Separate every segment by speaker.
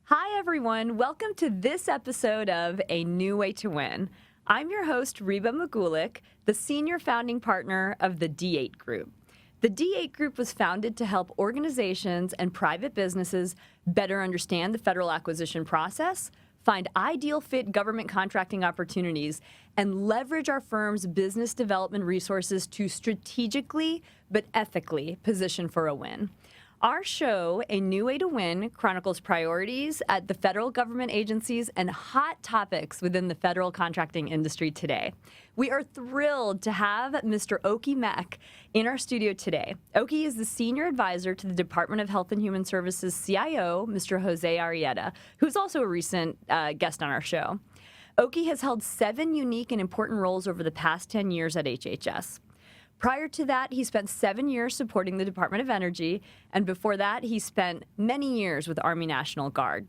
Speaker 1: Hi, everyone. Welcome to this episode of A New Way to Win. I'm your host, Reeba Magulick, the senior founding partner of the D8 Group. The D8 Group was founded to help organizations and private businesses better understand the federal acquisition process, find ideal fit government contracting opportunities, and leverage our firm's business development resources to strategically but ethically position for a win. Our show, A New Way to Win, chronicles priorities at the federal government agencies and hot topics within the federal contracting industry today. We are thrilled to have Mr. Oki Mek in our studio today. Oki is the senior advisor to the Department of Health and Human Services CIO, Mr. Jose Arrieta, who's also a recent guest on our show. Oki has held 7 unique and important roles over the past 10 years at HHS. Prior to that, he spent 7 years supporting the Department of Energy, and before that, he spent many years with Army National Guard.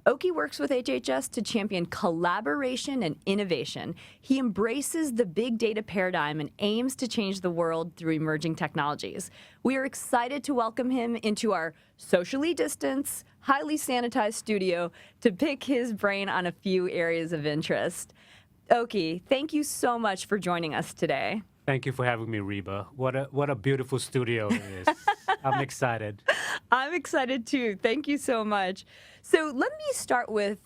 Speaker 1: Oki works with HHS to champion collaboration and innovation. He embraces the big data paradigm and aims to change the world through emerging technologies. We are excited to welcome him into our socially distanced, highly sanitized studio to pick his brain on a few areas of interest. Oki, thank you so much for joining us today.
Speaker 2: Thank you for having me, Reeba. What a beautiful studio it is. I'm excited.
Speaker 1: I'm excited too. Thank you so much. So let me start with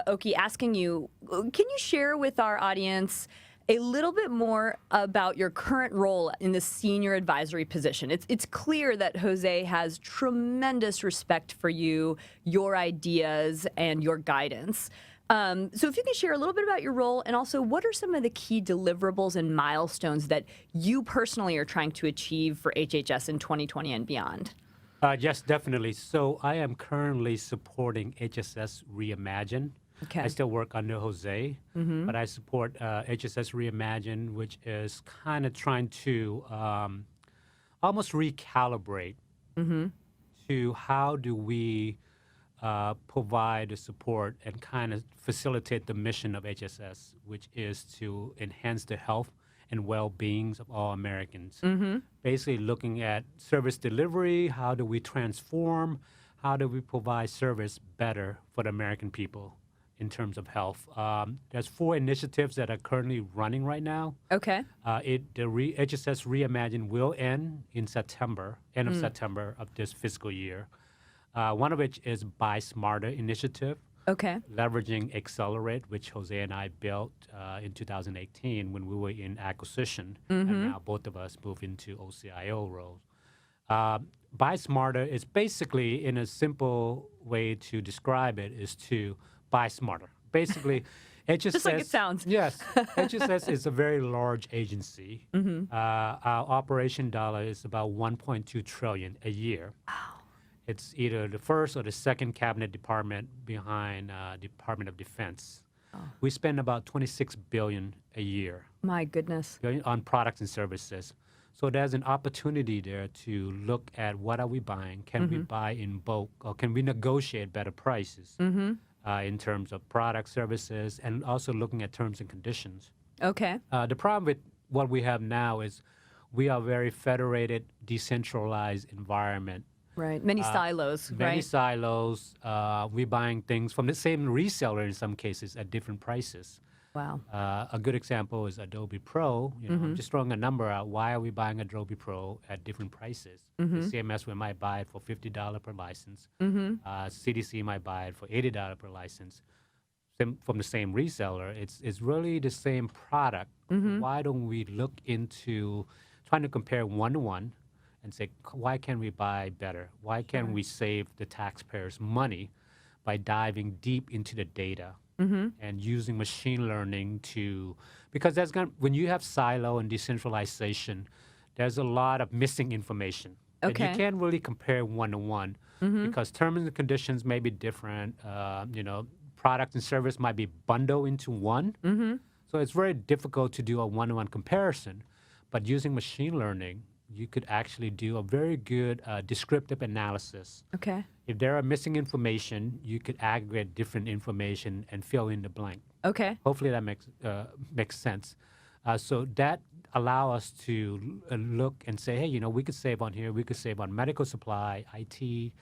Speaker 1: Oki asking you, can you share with our audience a little bit more about your current role in the senior advisory position? It's clear that Jose has tremendous respect for you, your ideas, and your guidance. So if you can share a little bit about your role, and also what are some of the key deliverables and milestones that you personally are trying to achieve for HHS in 2020 and beyond?
Speaker 2: Yes, definitely. So I am currently supporting HSS Reimagine.
Speaker 1: Okay.
Speaker 2: I still work under Jose, but I support HSS Reimagine, which is kind of trying to almost recalibrate to how do we provide the support and kind of facilitate the mission of HSS, which is to enhance the health and well-being of all Americans. Basically looking at service delivery, how do we transform, how do we provide service better for the American people in terms of health. There's 4 initiatives that are currently running right now.
Speaker 1: Okay.
Speaker 2: HSS Reimagine will end in September, end of September of this fiscal year. One of which is Buy Smarter initiative.
Speaker 1: Okay.
Speaker 2: Leveraging Accelerate, which Jose and I built in 2018 when we were in acquisition, and now both of us moved into OCIO roles. Buy Smarter is basically, in a simple way to describe it, is to buy smarter. Basically, HSS...
Speaker 1: Just like it sounds.
Speaker 2: Yes. HSS is a very large agency. Our operation dollar is about $1.2 trillion a year.
Speaker 1: Wow.
Speaker 2: It's either the first or the second cabinet department behind Department of Defense. Oh. We spend about $26 billion a year.
Speaker 1: My goodness.
Speaker 2: On products and services. So there's an opportunity there to look at what are we buying? Can we buy in bulk, or can we negotiate better prices in terms of products, services, and also looking at terms and conditions.
Speaker 1: Okay.
Speaker 2: The problem with what we have now is we are a very federated, decentralized environment.
Speaker 1: Right. Many silos, right?
Speaker 2: Many silos. We're buying things from the same reseller in some cases at different prices.
Speaker 1: Wow.
Speaker 2: A good example is Adobe Pro. I'm just throwing a number out. Why are we buying Adobe Pro at different prices? The CMS, we might buy it for $50 per license. CDC might buy it for $80 per license. From the same reseller. It's really the same product. Why don't we look into trying to compare one-to-one and say, why can't we buy better? Why can't we save the taxpayers money by diving deep into the data and using machine learning to, because when you have silo and decentralization, there's a lot of missing information.
Speaker 1: Okay.
Speaker 2: And you can't really compare one-to-one because terms and conditions may be different. Product and service might be bundled into one. So it's very difficult to do a one-to-one comparison. But using machine learning, you could actually do a very good descriptive analysis.
Speaker 1: Okay.
Speaker 2: If there are missing information, you could aggregate different information and fill in the blank.
Speaker 1: Okay.
Speaker 2: Hopefully that makes sense. So that allow us to look and say, hey, we could save on here. We could save on medical supply, IT,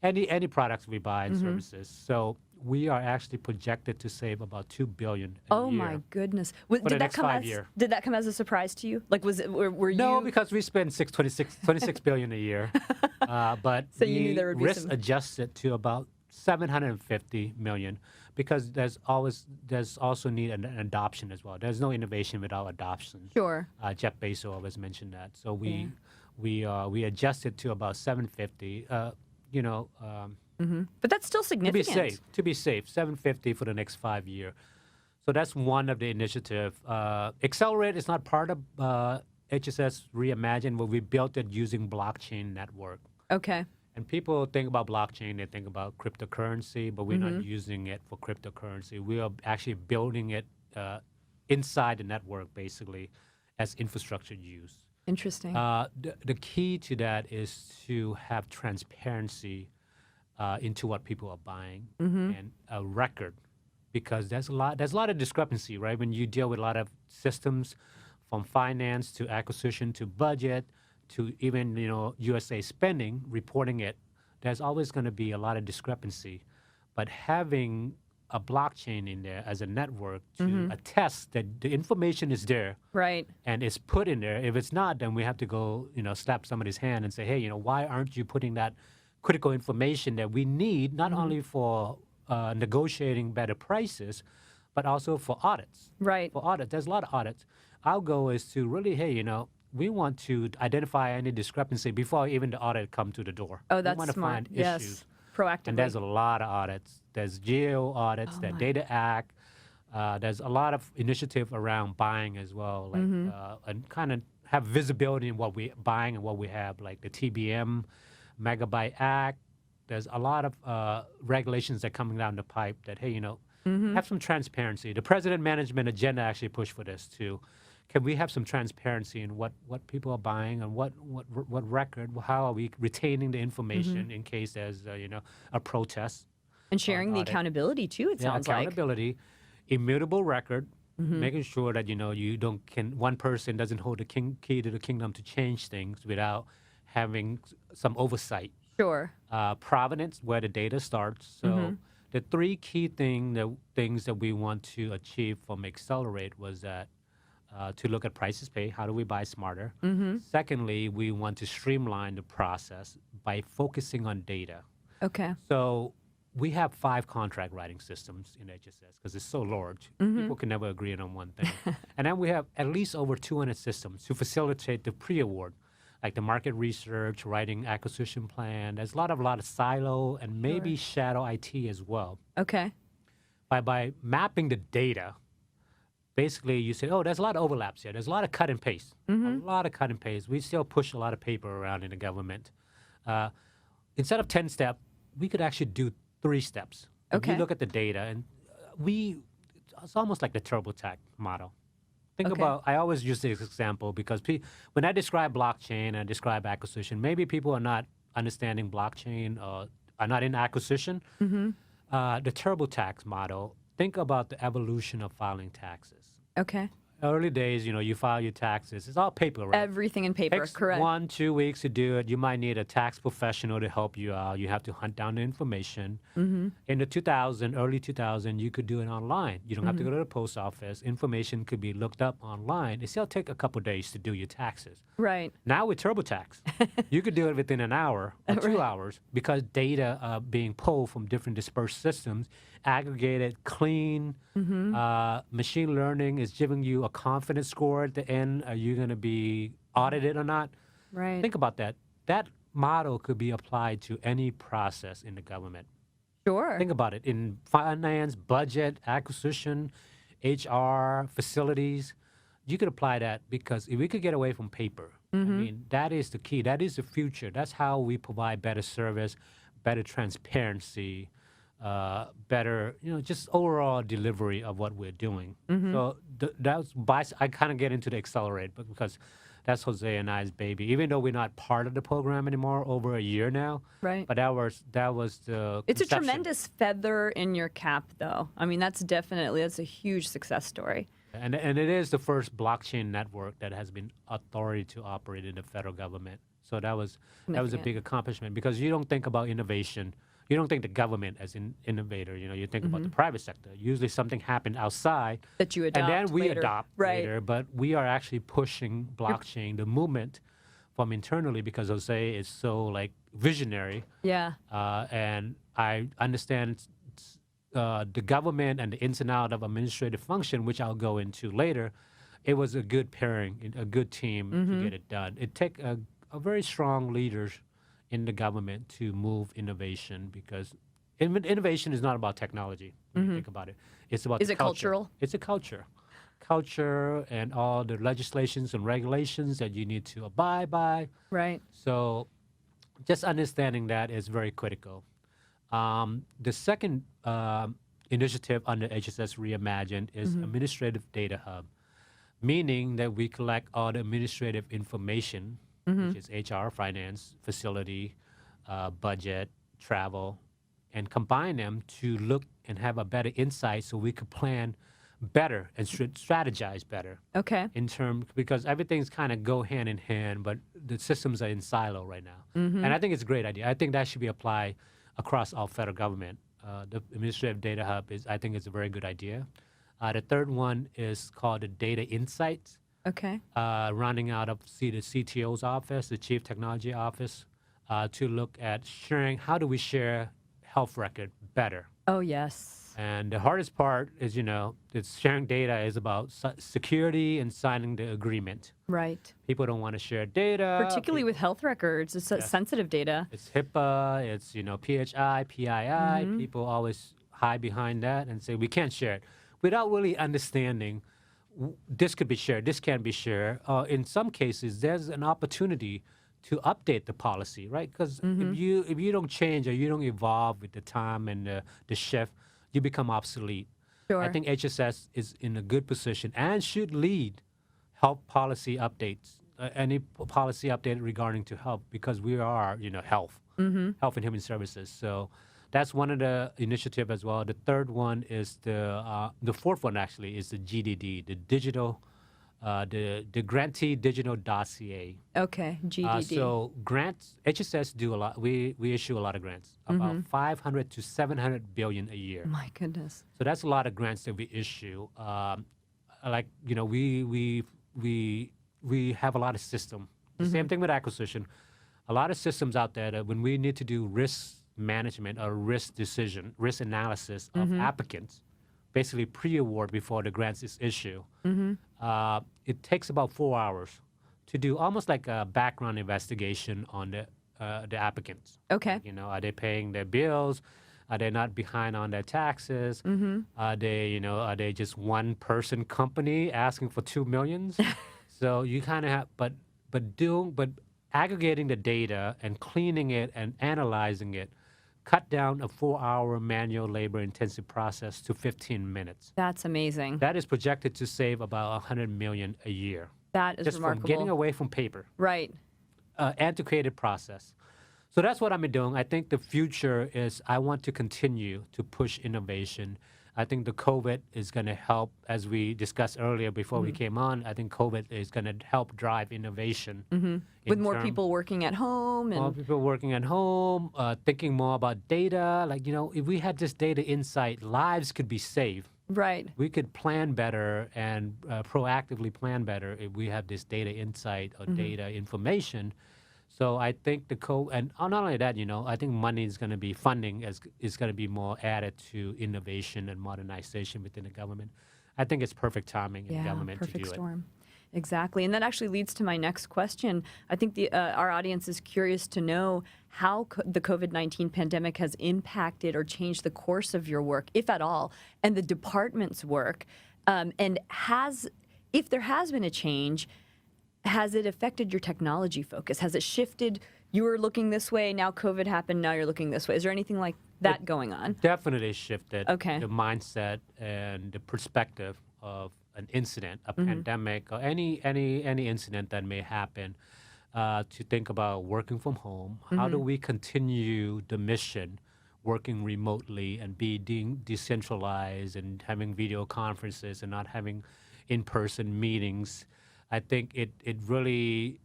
Speaker 2: any products we buy and services. So we are actually projected to save about $2 billion a
Speaker 1: Oh
Speaker 2: year.
Speaker 1: my goodness!
Speaker 2: For the next 5 year.
Speaker 1: Did that come as a surprise to you? Like, was it? Were you?
Speaker 2: No, because we spend 26 billion a year, but
Speaker 1: So you knew there would be
Speaker 2: risk
Speaker 1: some-
Speaker 2: adjusted to about 750 million, because there's also need an adoption as well. There's no innovation without adoption.
Speaker 1: Sure.
Speaker 2: Jeff Bezos always mentioned that. So we adjusted to about 750.
Speaker 1: But that's still
Speaker 2: To
Speaker 1: significant.
Speaker 2: be safe, 750 for the next 5 year. So that's one of the initiative. Accelerate is not part of HSS Reimagine, but we built it using blockchain network.
Speaker 1: Okay.
Speaker 2: And people think about blockchain, they think about cryptocurrency, but we're not using it for cryptocurrency. We are actually building it inside the network, basically, as infrastructure use.
Speaker 1: Interesting.
Speaker 2: The key to that is to have transparency into what people are buying and a record, because there's a lot of discrepancy, right? When you deal with a lot of systems, from finance to acquisition to budget to even USA spending, reporting it, there's always going to be a lot of discrepancy. But having a blockchain in there as a network to attest that the information is there,
Speaker 1: right.
Speaker 2: and it's put in there. If it's not, then we have to go, slap somebody's hand and say, hey, why aren't you putting that critical information that we need, not only for negotiating better prices, but also for audits.
Speaker 1: Right.
Speaker 2: For audits, there's a lot of audits. Our goal is to really, hey, we want to identify any discrepancy before even the audit come to the door.
Speaker 1: Oh, that's
Speaker 2: we want to
Speaker 1: smart.
Speaker 2: find
Speaker 1: Yes.
Speaker 2: issues.
Speaker 1: Proactively.
Speaker 2: And there's a lot of audits. There's geo audits, there's Data Act. There's a lot of initiative around buying as well, like and kind of have visibility in what we're buying and what we have, like the TBM, Megabyte Act. There's a lot of regulations that are coming down the pipe that, hey, have some transparency. The president management agenda actually pushed for this too. Can we have some transparency in what people are buying and what record? How are we retaining the information in case there's a protest?
Speaker 1: And sharing the accountability too. It sounds like
Speaker 2: accountability, immutable record, making sure that one person doesn't hold the key to the kingdom to change things without having some oversight.
Speaker 1: Sure.
Speaker 2: Provenance, where the data starts. So the three key things that we want to achieve from Accelerate was that to look at prices paid. How do we buy smarter? Secondly, we want to streamline the process by focusing on data.
Speaker 1: Okay.
Speaker 2: So we have 5 contract writing systems in HSS because it's so large. People can never agree on one thing. And then we have at least over 200 systems to facilitate the pre-award, like the market research, writing acquisition plan. There's a lot of silo and maybe shadow IT as well.
Speaker 1: Okay.
Speaker 2: By mapping the data, basically you say, oh, there's a lot of overlaps here. There's a lot of cut and paste. A lot of cut and paste. We still push a lot of paper around in the government. Instead of 10-step, we could actually do 3 steps. If you look at the data, and it's almost like the TurboTax model. Think about, I always use this example because when I describe blockchain and I describe acquisition, maybe people are not understanding blockchain or are not in acquisition. The TurboTax model, think about the evolution of filing taxes.
Speaker 1: Okay.
Speaker 2: Early days, you file your taxes. It's all paper, right?
Speaker 1: Everything in paper,
Speaker 2: Takes
Speaker 1: correct.
Speaker 2: 1-2 weeks to do it. You might need a tax professional to help you out. You have to hunt down the information. In the early 2000, you could do it online. You don't have to go to the post office. Information could be looked up online. It still take a couple days to do your taxes.
Speaker 1: Right.
Speaker 2: Now with TurboTax, you could do it within an hour or 2 hours because data are being pulled from different dispersed systems, aggregated, clean. Machine learning is giving you a confidence score at the end. Are you going to be audited or not?
Speaker 1: Right.
Speaker 2: Think about that. That model could be applied to any process in the government.
Speaker 1: Sure.
Speaker 2: Think about it. In finance, budget, acquisition, HR, facilities, you could apply that because if we could get away from paper, I mean, that is the key. That is the future. That's how we provide better service, better transparency, better, just overall delivery of what we're doing. So I kind of get into the Accelerate, but because that's Jose and I's baby. Even though we're not part of the program anymore, over a year now.
Speaker 1: Right.
Speaker 2: But that was the.
Speaker 1: It's a
Speaker 2: conception.
Speaker 1: tremendous feather in your cap, though. I mean, that's a huge success story.
Speaker 2: And it is the first blockchain network that has been authority to operate in the federal government. So that was a big accomplishment because you don't think about innovation you don't think the government as an innovator. You think about the private sector. Usually something happened outside
Speaker 1: that you adopt
Speaker 2: and then we
Speaker 1: later.
Speaker 2: adopt
Speaker 1: Right.
Speaker 2: later. But we are actually pushing blockchain, the movement, from internally because Jose is so like visionary.
Speaker 1: Yeah.
Speaker 2: And I understand the government and the ins and out of administrative function, which I'll go into later. It was a good pairing, a good team to get it done. It takes a very strong leaders in the government to move innovation because innovation is not about technology when you think about it. It's about
Speaker 1: Is
Speaker 2: the
Speaker 1: it
Speaker 2: culture.
Speaker 1: cultural?
Speaker 2: It's a culture and all the legislations and regulations that you need to abide by.
Speaker 1: Right.
Speaker 2: So just understanding that is very critical. The second initiative under HSS Reimagined is Administrative Data Hub, meaning that we collect all the administrative information, which is HR, finance, facility, budget, travel, and combine them to look and have a better insight so we could plan better and strategize better.
Speaker 1: Okay.
Speaker 2: In terms, because everything's kind of go hand in hand, but the systems are in silo right now. And I think it's a great idea. I think that should be applied across all federal government. The Administrative Data Hub I think it's a very good idea. The third one is called the Data Insights,
Speaker 1: Okay.
Speaker 2: running out of the CTO's office, the Chief Technology Office, to look at sharing, how do we share health record better?
Speaker 1: Oh, yes.
Speaker 2: And the hardest part is, it's sharing data is about security and signing the agreement.
Speaker 1: Right.
Speaker 2: People don't want to share data.
Speaker 1: Particularly with health records. It's sensitive data.
Speaker 2: It's HIPAA, it's, PHI, PII. People always hide behind that and say, we can't share it. Without really understanding, this could be shared, this can be shared. In some cases, there's an opportunity to update the policy, right? Because if you don't change or you don't evolve with the time and the shift, you become obsolete.
Speaker 1: Sure.
Speaker 2: I think HSS is in a good position and should lead health policy updates, any policy update regarding to health, because we are, health, health and human services. So that's one of the initiative as well. The third one is the fourth one actually is the GDD, the digital, the Grantee digital dossier.
Speaker 1: Okay, GDD.
Speaker 2: So grants, HSS do a lot. We issue a lot of grants, about 500 to 700 billion a year.
Speaker 1: My goodness.
Speaker 2: So that's a lot of grants that we issue. We have a lot of system. The same thing with acquisition. A lot of systems out there that when we need to do risk management or risk analysis of applicants, basically pre-award before the grants is issued. It takes about 4 hours to do almost like a background investigation on the applicants.
Speaker 1: Okay.
Speaker 2: Are they paying their bills? Are they not behind on their taxes? Are they just one person company asking for $2 million? So you kind of have, but aggregating the data and cleaning it and analyzing it cut down a 4-hour manual labor intensive process to 15 minutes.
Speaker 1: That's amazing.
Speaker 2: That is projected to save about $100 million a year.
Speaker 1: That is
Speaker 2: just
Speaker 1: remarkable.
Speaker 2: From getting away from paper.
Speaker 1: Right.
Speaker 2: Antiquated process. So that's what I've been doing. I think the future is I want to continue to push innovation. I think the COVID is going to help, as we discussed earlier before we came on. I think COVID is going to help drive innovation.
Speaker 1: With more people working at home. And
Speaker 2: more people working at home, thinking more about data. Like, if we had this data insight, lives could be saved.
Speaker 1: Right.
Speaker 2: We could plan better and proactively plan better if we have this data insight or data information. So I think and not only that, I think money is going to be funding is going to be more added to innovation and modernization within the government. I think it's perfect timing in government to do it.
Speaker 1: Perfect storm. Exactly. And that actually leads to my next question. I think our audience is curious to know how the COVID-19 pandemic has impacted or changed the course of your work, if at all, and the department's work. And if there has been a change, has it affected your technology focus? Has it shifted? You were looking this way, now COVID happened, now you're looking this way. Is there anything like that going on?
Speaker 2: Definitely shifted the
Speaker 1: mindset
Speaker 2: and the perspective of an incident, a pandemic, or any incident that may happen, to think about working from home. How do we continue the mission, working remotely and being decentralized and having video conferences and not having in-person meetings? I think it really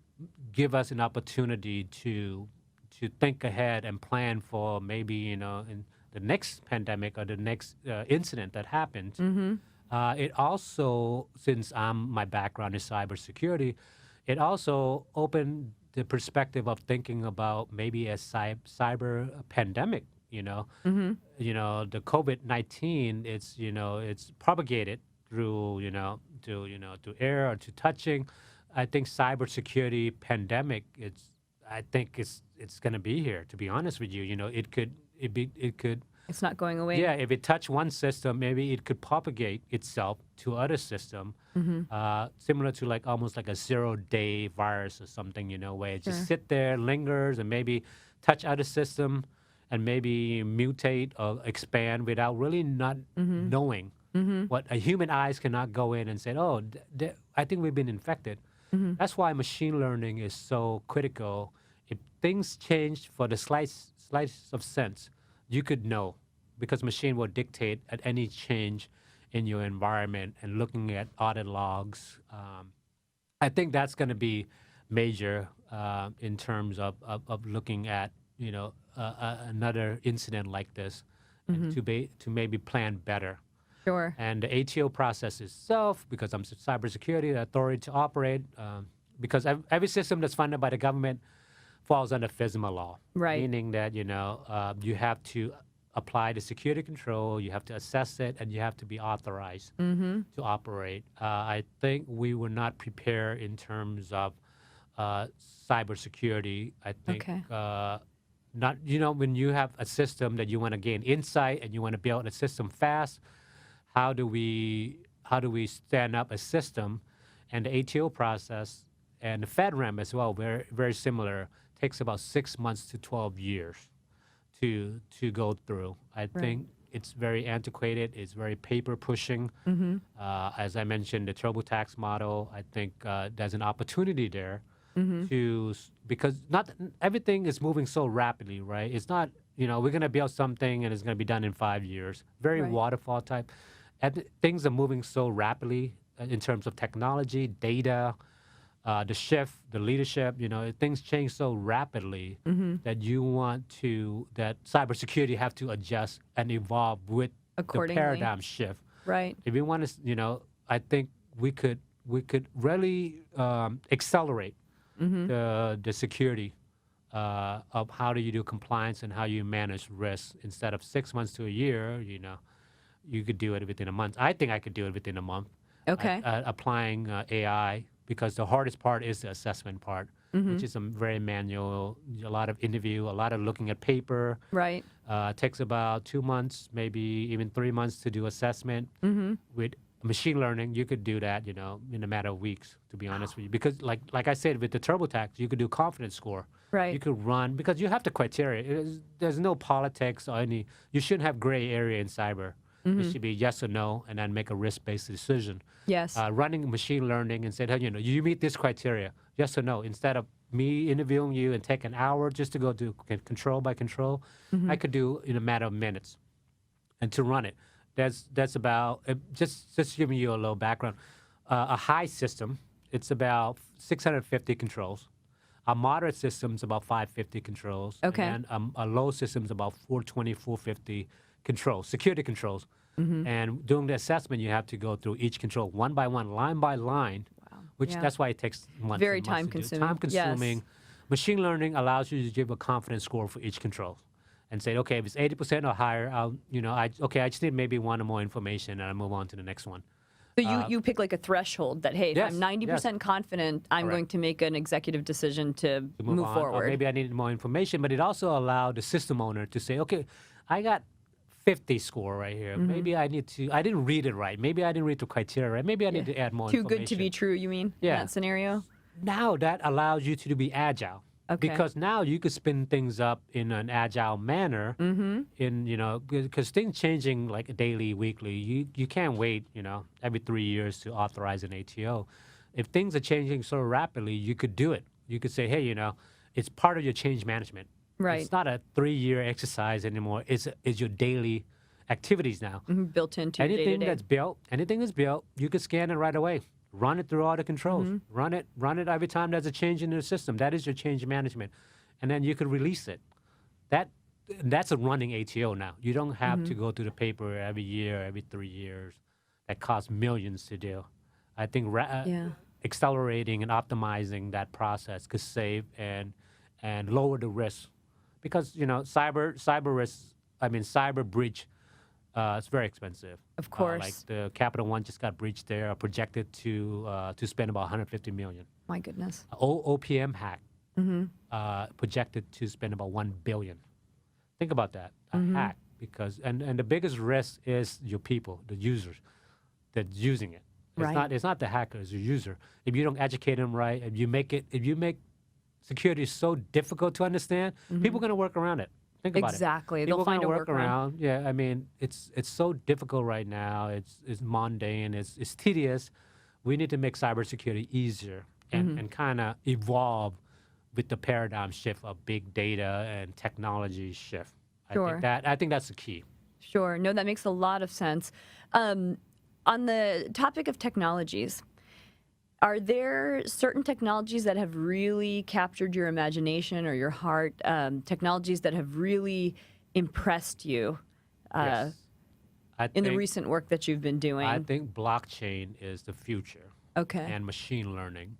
Speaker 2: give us an opportunity to to think ahead and plan for maybe, in the next pandemic or the next incident that happens. It also, since my background is cybersecurity, it also opened the perspective of thinking about maybe a cyber pandemic. The COVID-19, it's propagated through, to air or to touching. I think cybersecurity pandemic, I think it's going to be here. To be honest with you, it could.
Speaker 1: It's not going away.
Speaker 2: Yeah, if it touched one system, maybe it could propagate itself to other system, similar to almost like a 0-day virus or something, where it just sit there, lingers, and maybe touch other system, and maybe mutate or expand without really not knowing. What a human eyes cannot go in and say, oh, I think we've been infected. That's why machine learning is so critical. If things change for the slice of sense, you could know, because machine will dictate at any change in your environment, and looking at audit logs. I think that's going to be major in terms of looking at another incident like this, and to maybe plan better.
Speaker 1: Sure.
Speaker 2: And the ATO process itself, because I'm cybersecurity, the authority to operate, because every system that's funded by the government falls under FISMA law.
Speaker 1: Right.
Speaker 2: Meaning that, you have to apply the security control, you have to assess it, and you have to be authorized to operate. I think we were not prepared in terms of cybersecurity. I think when you have a system that you want to gain insight and you want to build a system fast, how do we stand up a system? And the ATO process and the FedRAMP as well, very, very similar, takes about 6 months to 12 years to go through. I think it's very antiquated. It's very paper pushing. As I mentioned, the TurboTax model, I think there's an opportunity there because not everything is moving so rapidly, right? It's not, we're going to build something and it's going to be done in 5 years. Very waterfall type. And things are moving so rapidly in terms of technology, data, the shift, the leadership, things change so rapidly that that cybersecurity have to adjust and evolve with the paradigm shift.
Speaker 1: Right.
Speaker 2: If we want to, I think we could really accelerate the security of how do you do compliance and how you manage risk. Instead of 6 months to a year, you could do it within a month. I think I could do it within a month.
Speaker 1: Okay.
Speaker 2: Applying AI, because the hardest part is the assessment part, which is very manual, a lot of interview, a lot of looking at paper.
Speaker 1: Right.
Speaker 2: Takes about 2 months, maybe even 3 months to do assessment. With machine learning, you could do that, in a matter of weeks, to be honest with you. Because like I said, with the TurboTax, you could do confidence score.
Speaker 1: Right.
Speaker 2: You could run, because you have the criteria. There's no politics or you shouldn't have gray area in cyber. It should be yes or no, and then make a risk-based decision.
Speaker 1: Yes.
Speaker 2: Running machine learning and say, hey, you meet this criteria, yes or no. Instead of me interviewing you and take an hour just to go do control by control, I could do in a matter of minutes. And to run it, that's about just giving you a little background. A high system, it's about 650 controls. A moderate system is about 550 controls.
Speaker 1: Okay.
Speaker 2: And a low system is about 420, 450 controls, security controls. And doing the assessment, you have to go through each control one by one, line by line, which that's why it takes months.
Speaker 1: Very
Speaker 2: and months
Speaker 1: time
Speaker 2: to do.
Speaker 1: consuming.
Speaker 2: Time consuming.
Speaker 1: Yes.
Speaker 2: Machine learning allows you to give a confidence score for each control, and say, okay, if it's 80% or higher, I just need maybe one or more information, and I move on to the next one.
Speaker 1: So you pick like a threshold that, hey, if I'm 90% confident, I'm going to make an executive decision to move forward.
Speaker 2: Or maybe I needed more information, but it also allowed the system owner to say, okay, I got 50 score right here. Maybe I didn't read it right. Maybe I didn't read the criteria right. Maybe I need to add more
Speaker 1: Too
Speaker 2: information.
Speaker 1: good to be true, you mean, in that scenario?
Speaker 2: Now that allows you to be agile.
Speaker 1: Okay.
Speaker 2: Because now you could spin things up in an agile manner. Because things changing like daily, weekly. You can't wait, every 3 years to authorize an ATO. If things are changing so rapidly, you could do it. You could say, hey, it's part of your change management.
Speaker 1: Right.
Speaker 2: It's not a 3-year exercise anymore. It's your daily activities now.
Speaker 1: Built into your
Speaker 2: anything
Speaker 1: day-to-day.
Speaker 2: Anything that's built, you can scan it right away. Run it through all the controls. Run it every time there's a change in the system. That is your change management. and then you could release it. That's a running ATO now. You don't have to go to the paper every year, every 3 years. That costs millions to do. I think accelerating and optimizing that process could save and lower the risk, because cyber risk. I mean, cyber breach. It's very expensive.
Speaker 1: Of course.
Speaker 2: Like the Capital One just got breached. There, projected to spend about 150 million.
Speaker 1: My goodness.
Speaker 2: OPM hack projected to spend about 1 billion. Think about that, a hack, because and the biggest risk is your people, the users, that's using it. It's not the hacker, it's the user. If you don't educate them right, if you make security so difficult to understand, people are going to work around it. Think about it.
Speaker 1: Exactly.
Speaker 2: People
Speaker 1: They'll find a
Speaker 2: work
Speaker 1: workaround.
Speaker 2: around. Yeah, I mean, it's so difficult right now. It's mundane. It's tedious. We need to make cybersecurity easier and kind of evolve with the paradigm shift of big data and technology shift.
Speaker 1: Sure.
Speaker 2: I think that's the key.
Speaker 1: Sure. No, that makes a lot of sense. On the topic of technologies, are there certain technologies that have really captured your imagination or your heart, technologies that have really impressed you
Speaker 2: Yes.
Speaker 1: in the recent work that you've been doing?
Speaker 2: I think blockchain is the future.
Speaker 1: Okay.
Speaker 2: And machine learning.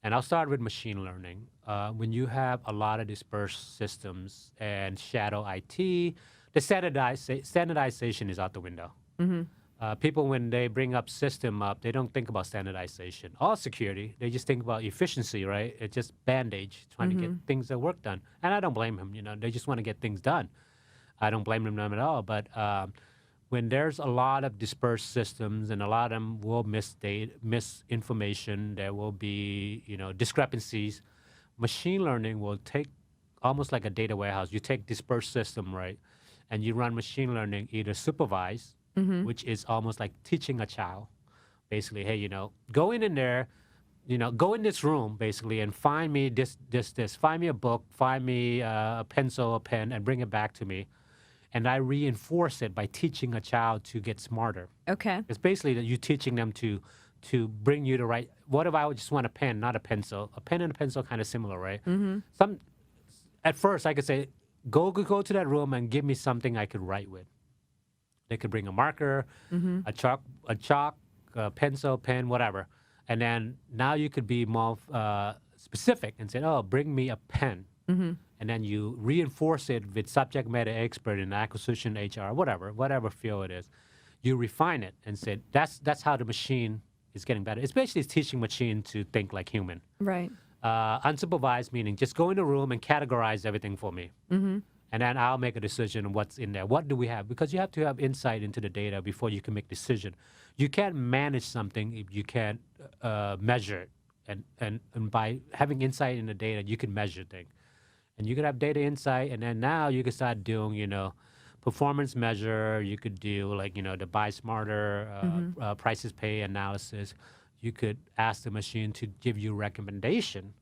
Speaker 2: And I'll start with machine learning. When you have a lot of dispersed systems and shadow IT, the standardization is out the window. People, when they bring up system up, they don't think about standardization or security. They just think about efficiency, right? It's just bandage, trying to get things that work done. And I don't blame them. They just want to get things done. I don't blame them at all. But when there's a lot of dispersed systems and a lot of them will misinformation, there will be discrepancies. Machine learning will take almost like a data warehouse. You take dispersed system, right, and you run machine learning either supervised, which is almost like teaching a child, basically. Hey, go in there, go in this room basically and find me this. Find me a book, find me a pencil, a pen, and bring it back to me. And I reinforce it by teaching a child to get smarter.
Speaker 1: Okay.
Speaker 2: It's basically that you're teaching them to bring you the right. What if I would just want a pen, not a pencil? A pen and a pencil kind of similar, right? At first, I could say, go to that room and give me something I could write with. They could bring a marker, a chalk, a pencil, pen, whatever. And then now you could be more specific and say, oh, bring me a pen. And then you reinforce it with subject matter expert in acquisition, HR, whatever field it is. You refine it and say, that's how the machine is getting better. It's basically teaching machine to think like human.
Speaker 1: Right.
Speaker 2: Unsupervised meaning just go in the room and categorize everything for me. And then I'll make a decision on what's in there. What do we have? Because you have to have insight into the data before you can make decision. You can't manage something if you can't measure it. And by having insight in the data, you can measure things. And you could have data insight, and then now you can start doing, performance measure. You could do the buy smarter, prices pay analysis. You could ask the machine to give you recommendation.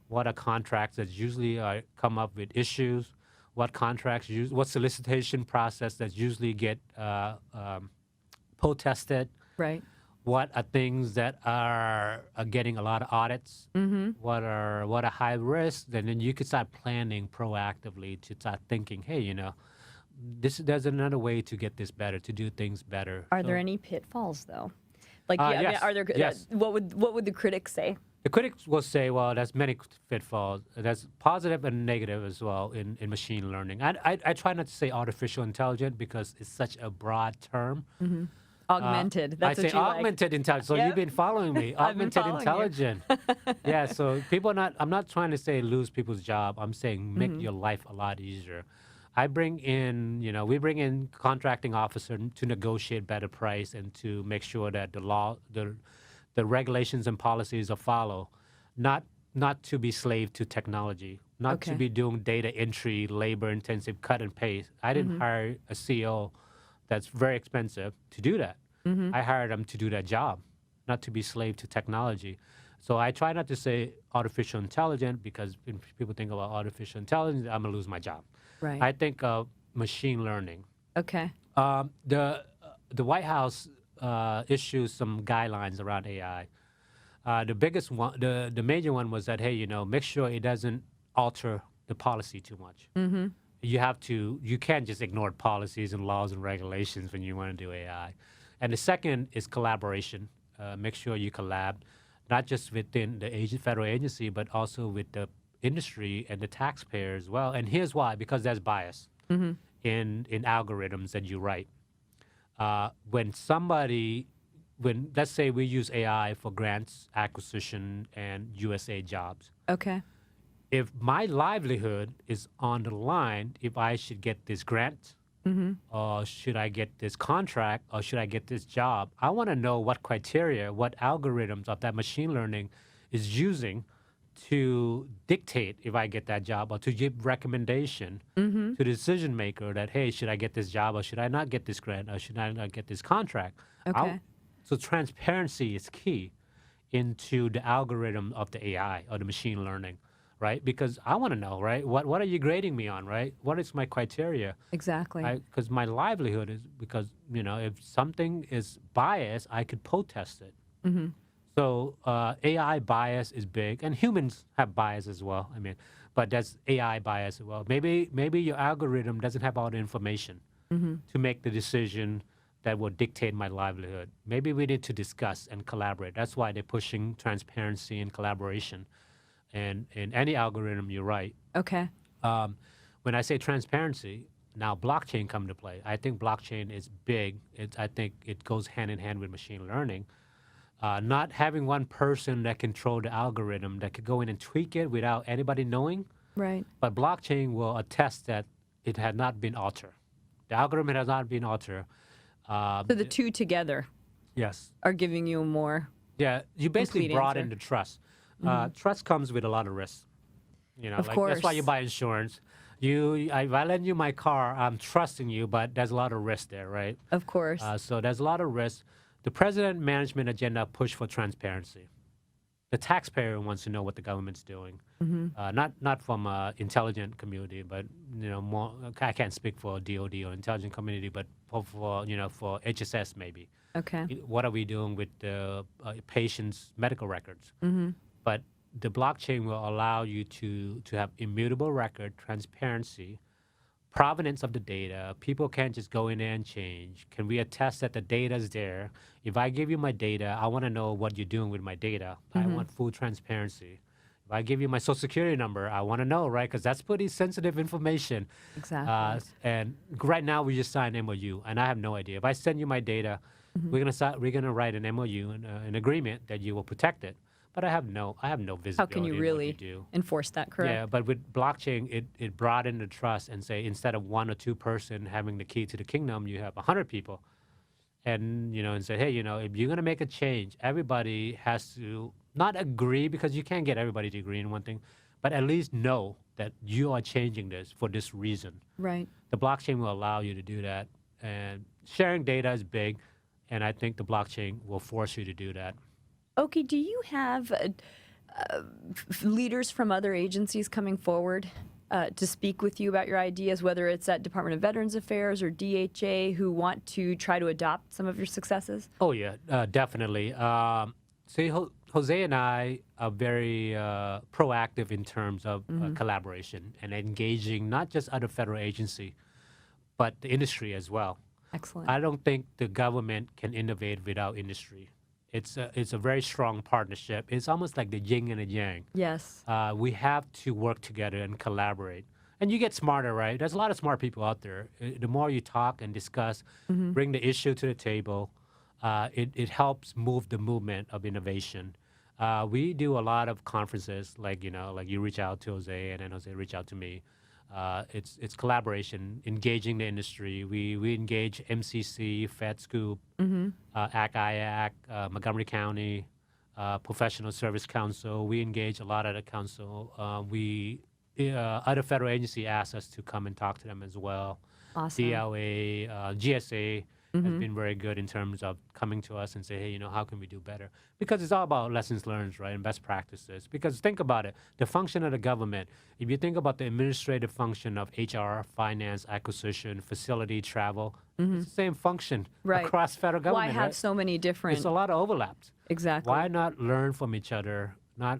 Speaker 2: What are contracts that usually come up with issues? What contracts what solicitation process that usually get protested? Right. What are things that are getting a lot of audits? What are high risk? And then you could start planning proactively to start thinking, hey, there's another way to get this better, to do things better.
Speaker 1: Are there any pitfalls though?
Speaker 2: Yes.
Speaker 1: Are there?
Speaker 2: Yes.
Speaker 1: What would the critics say?
Speaker 2: The critics will say, well, there's many pitfalls. There's positive and negative as well in machine learning. I try not to say artificial intelligence because it's such a broad term.
Speaker 1: Augmented. That's
Speaker 2: I
Speaker 1: what
Speaker 2: say
Speaker 1: you
Speaker 2: augmented intelligence. So you've been following me. Augmented intelligence. Yeah. So I'm not trying to say lose people's job. I'm saying make your life a lot easier. We bring in contracting officer to negotiate better price and to make sure that the regulations and policies are followed, not to be slave to technology, not to be doing data entry, labor intensive, cut and paste. I didn't hire a CEO that's very expensive to do that. I hired them to do that job, not to be slave to technology. So I try not to say artificial intelligence because when people think about artificial intelligence, I'm gonna lose my job.
Speaker 1: Right.
Speaker 2: I think of machine learning.
Speaker 1: Okay.
Speaker 2: The White House issues some guidelines around AI. The biggest one, the major one was that, hey, make sure it doesn't alter the policy too much. You can't just ignore policies and laws and regulations when you want to do AI. And the second is collaboration. Make sure you collab, not just within the federal agency, but also with the industry and the taxpayer as well. And here's why: because there's bias in algorithms that you write. When let's say we use AI for grants acquisition and USA jobs.
Speaker 1: Okay.
Speaker 2: If my livelihood is on the line, if I should get this grant, or should I get this contract, or should I get this job, I want to know what criteria, what algorithms of that machine learning is using to dictate if I get that job, or to give recommendation to the decision maker that, hey, should I get this job, or should I not get this grant, or should I not get this contract?
Speaker 1: Okay.
Speaker 2: So transparency is key into the algorithm of the AI or the machine learning, right? Because I want to know, right? What are you grading me on, right? What is my criteria?
Speaker 1: Exactly.
Speaker 2: Because my livelihood is because, if something is biased, I could protest it. So AI bias is big, and humans have bias as well. But that's AI bias as well. Maybe your algorithm doesn't have all the information to make the decision that will dictate my livelihood. Maybe we need to discuss and collaborate. That's why they're pushing transparency and collaboration. And in any algorithm you write.
Speaker 1: Okay.
Speaker 2: When I say transparency, now blockchain come to play. I think blockchain is big. I think it goes hand in hand with machine learning. Not having one person that control the algorithm that could go in and tweak it without anybody knowing.
Speaker 1: Right.
Speaker 2: But blockchain will attest that it had not been altered. The algorithm has not been altered.
Speaker 1: So the two together
Speaker 2: Yes.
Speaker 1: are giving you a more
Speaker 2: Yeah, you basically
Speaker 1: complete
Speaker 2: brought
Speaker 1: answer.
Speaker 2: in the trust. Trust comes with a lot of risk.
Speaker 1: Of
Speaker 2: That's why you
Speaker 1: course.
Speaker 2: buy insurance. If I lend you my car, I'm trusting you, but there's a lot of risk there, right?
Speaker 1: Of course.
Speaker 2: So there's a lot of risk. The president management agenda push for transparency. The taxpayer wants to know what the government's doing. Not from intelligent community, but more. I can't speak for DoD or intelligent community, but for HSS maybe.
Speaker 1: Okay.
Speaker 2: What are we doing with the patient's medical records? But the blockchain will allow you to have immutable record, transparency, provenance of the data. People can't just go in there and change. Can we attest that the data is there? If I give you my data, I want to know what you're doing with my data. I want full transparency. If I give you my social security number, I want to know, right? Because that's pretty sensitive information.
Speaker 1: Exactly.
Speaker 2: And right now we just signed MOU, and I have no idea. If I send you my data, we're gonna write an MOU, an agreement that you will protect it. But I have no visibility.
Speaker 1: How can you
Speaker 2: in what
Speaker 1: really
Speaker 2: you do.
Speaker 1: enforce that, correct?
Speaker 2: Yeah, but with blockchain, it brought in the trust and say instead of one or two person having the key to the kingdom, you have 100 people, and and say, hey, if you're gonna make a change, everybody has to not agree because you can't get everybody to agree in one thing, but at least know that you are changing this for this reason.
Speaker 1: Right.
Speaker 2: The blockchain will allow you to do that, and sharing data is big, and I think the blockchain will force you to do that.
Speaker 1: Oki, do you have leaders from other agencies coming forward to speak with you about your ideas, whether it's at Department of Veterans Affairs or DHA, who want to try to adopt some of your successes?
Speaker 2: Oh, yeah, definitely. See, Jose and I are very proactive in terms of collaboration and engaging not just other federal agency, but the industry as well.
Speaker 1: Excellent.
Speaker 2: I don't think the government can innovate without industry. It's a very strong partnership. It's almost like the yin and the yang.
Speaker 1: Yes.
Speaker 2: We have to work together and collaborate. And you get smarter, right? There's a lot of smart people out there. The more you talk and discuss, bring the issue to the table, it helps move the movement of innovation. We do a lot of conferences, like you reach out to Jose, and then Jose reach out to me. It's collaboration, engaging the industry. We engage MCC, FedScoop, ACT-IAC, Montgomery County, Professional Service Council. We engage a lot of the council. Other federal agency ask us to come and talk to them as well.
Speaker 1: Awesome.
Speaker 2: DLA, GSA has been very good in terms of coming to us and say, hey, how can we do better? Because it's all about lessons learned, right, and best practices. Because think about it, the function of the government, if you think about the administrative function of HR, finance, acquisition, facility, travel, it's the same function across federal government.
Speaker 1: Why have
Speaker 2: right?
Speaker 1: so many different...
Speaker 2: There's a lot of overlaps.
Speaker 1: Exactly.
Speaker 2: Why not learn from each other, not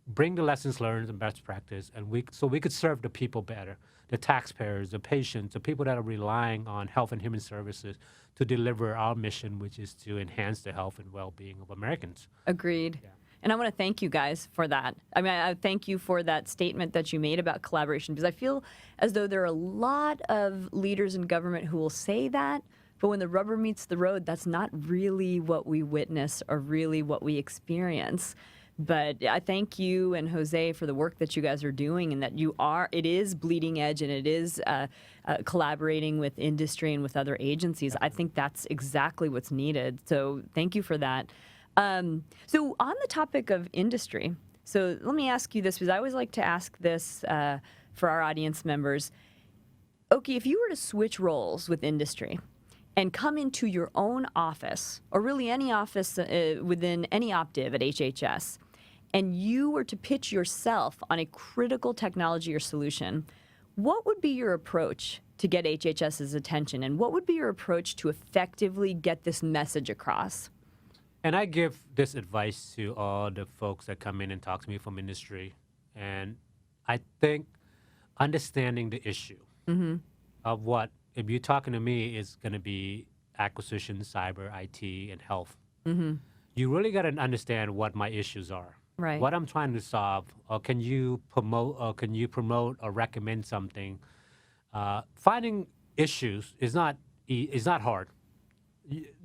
Speaker 2: bring the lessons learned and best practice, and so we could serve the people better, the taxpayers, the patients, the people that are relying on health and human services to deliver our mission, which is to enhance the health and well-being of Americans.
Speaker 1: Agreed. Yeah. And I want to thank you guys for that. I mean, I thank you for that statement that you made about collaboration, because I feel as though there are a lot of leaders in government who will say that, but when the rubber meets the road, that's not really what we witness or really what we experience. But I thank you and Jose for the work that you guys are doing, and that it is bleeding edge, and it is collaborating with industry and with other agencies. I think that's exactly what's needed. So thank you for that. So on the topic of industry, so let me ask you this, because I always like to ask this for our audience members. Oki, if you were to switch roles with industry and come into your own office, or really any office within any optiv at HHS, and you were to pitch yourself on a critical technology or solution, what would be your approach to get HHS's attention, and what would be your approach to effectively get this message across?
Speaker 2: And I give this advice to all the folks that come in and talk to me from industry. And I think understanding the issue of what, if you're talking to me, is going to be acquisition, cyber, IT, and health. You really got to understand what my issues are.
Speaker 1: Right.
Speaker 2: What I'm trying to solve, or can you promote or recommend something? Finding issues is not hard.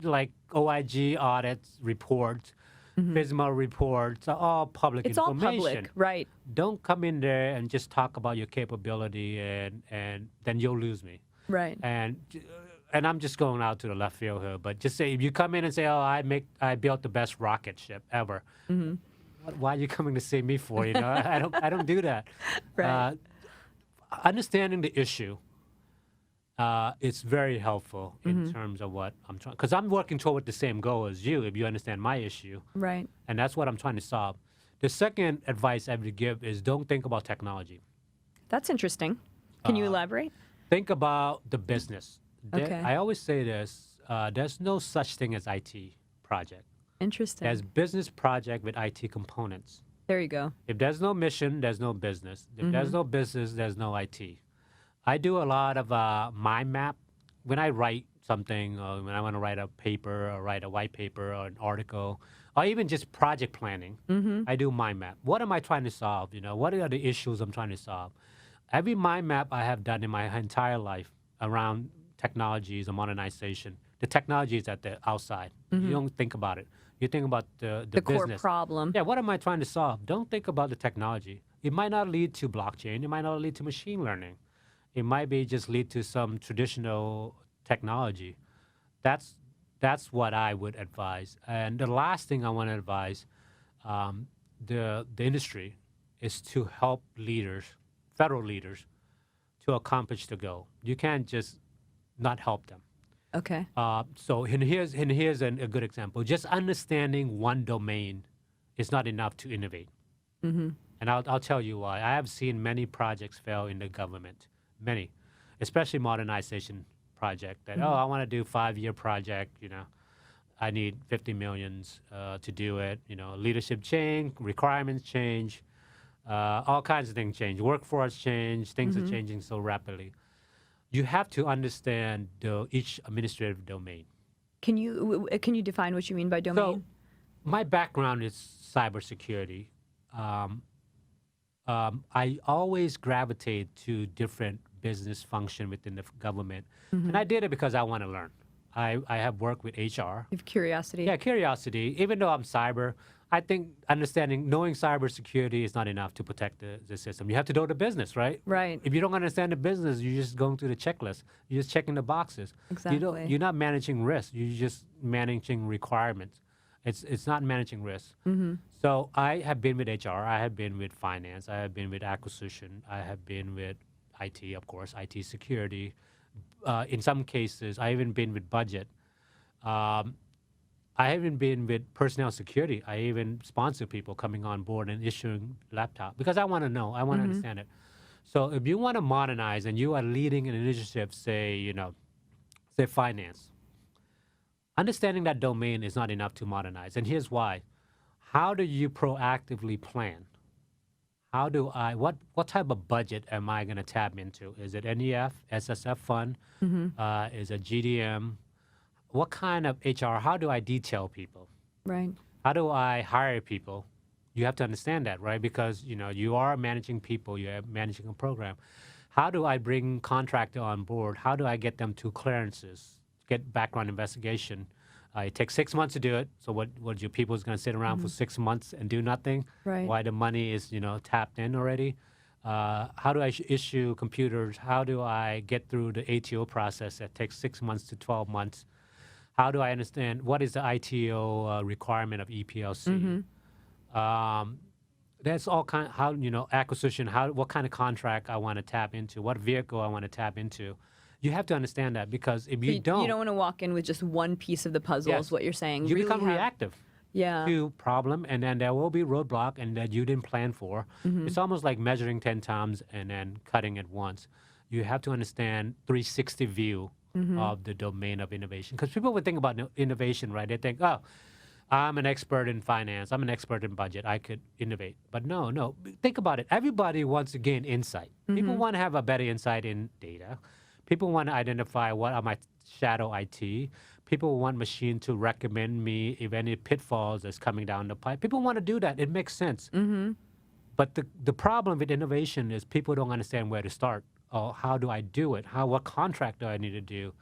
Speaker 2: Like OIG audits, reports, FSMA reports, are all public
Speaker 1: it's
Speaker 2: information.
Speaker 1: All public, right.
Speaker 2: Don't come in there and just talk about your capability, and then you'll lose me.
Speaker 1: Right.
Speaker 2: And I'm just going out to the left field here, but just say, if you come in and say, oh, I built the best rocket ship ever, why are you coming to see me for? You know, I don't do that.
Speaker 1: Right.
Speaker 2: Understanding the issue. It's very helpful in terms of what I'm trying, because I'm working toward the same goal as you, if you understand my issue.
Speaker 1: Right.
Speaker 2: And that's what I'm trying to solve. The second advice I would give is don't think about technology.
Speaker 1: That's interesting. Can you elaborate?
Speaker 2: Think about the business.
Speaker 1: Okay.
Speaker 2: I always say this, there's no such thing as IT project.
Speaker 1: Interesting.
Speaker 2: There's business project with IT components.
Speaker 1: There you go.
Speaker 2: If there's no mission, there's no business. If there's no business, there's no IT. I do a lot of mind map. When I write something, or when I want to write a paper, or write a white paper, or an article, or even just project planning, I do mind map. What am I trying to solve? You know, what are the issues I'm trying to solve? Every mind map I have done in my entire life around technologies and modernization, the technology is at the outside. You don't think about it. You think about the
Speaker 1: core
Speaker 2: business.
Speaker 1: problem.
Speaker 2: Yeah, what am I trying to solve? Don't think about the technology. It might not lead to blockchain. It might not lead to machine learning. It might be just lead to some traditional technology. That's what I would advise. And the last thing I want to advise the industry is to help leaders, federal leaders, to accomplish the goal. You can't just not help them.
Speaker 1: Okay.
Speaker 2: So here's a good example. Just understanding one domain is not enough to innovate. And I'll tell you why. I have seen many projects fail in the government. Many, especially modernization project that, I want to do 5-year project, you know, I need 50 millions to do it, you know, leadership change, requirements change, all kinds of things change, workforce change, things are changing so rapidly. You have to understand each administrative domain.
Speaker 1: Can you define what you mean by domain?
Speaker 2: So my background is cybersecurity. I always gravitate to different business function within the government. And I did it because I want to learn. I have worked with HR.
Speaker 1: You have curiosity.
Speaker 2: Yeah, curiosity. Even though I'm cyber, I think knowing cybersecurity is not enough to protect the system. You have to know the business, right?
Speaker 1: Right.
Speaker 2: If you don't understand the business, you're just going through the checklist. You're just checking the boxes.
Speaker 1: Exactly.
Speaker 2: You're not managing risk. You're just managing requirements. It's not managing risk. So I have been with HR. I have been with finance. I have been with acquisition. I have been with IT, of course, IT security. In some cases, I even been with budget. I haven't been with personnel security. I even sponsor people coming on board and issuing laptop because I want to know. I want to understand it. So if you want to modernize and you are leading an initiative, say finance, understanding that domain is not enough to modernize. And here's why. How do you proactively plan How do I, what type of budget am I going to tap into? Is it NEF, SSF fund? Is it GDM? What kind of HR? How do I detail people?
Speaker 1: Right.
Speaker 2: How do I hire people? You have to understand that, right? Because, you are managing people, you're managing a program. How do I bring contractor on board? How do I get them to clearances, get background investigation? It takes 6 months to do it. So what your people is going to sit around for 6 months and do nothing?
Speaker 1: Right.
Speaker 2: Why the money is, tapped in already? How do I issue computers? How do I get through the ATO process that takes 6 months to 12 months? How do I understand what is the ITO requirement of EPLC? That's all kind. How acquisition? What kind of contract I want to tap into? What vehicle I want to tap into? You have to understand that, because if you don't
Speaker 1: want to walk in with just one piece of the puzzle.
Speaker 2: Yes.
Speaker 1: Is what you're saying.
Speaker 2: You
Speaker 1: Really
Speaker 2: become reactive
Speaker 1: Yeah.
Speaker 2: to problem, and then there will be roadblock and that you didn't plan for. It's almost like measuring 10 times and then cutting it once. You have to understand 360 view of the domain of innovation, because people would think about innovation, right? They think, oh, I'm an expert in finance, I'm an expert in budget, I could innovate. But no, think about it. Everybody wants to gain insight. People want to have a better insight in data. People want to identify what are my shadow IT. People want machine to recommend me if any pitfalls is coming down the pipe. People want to do that. It makes sense. But the problem with innovation is people don't understand where to start. Oh, how do I do it? What contract do I need to do?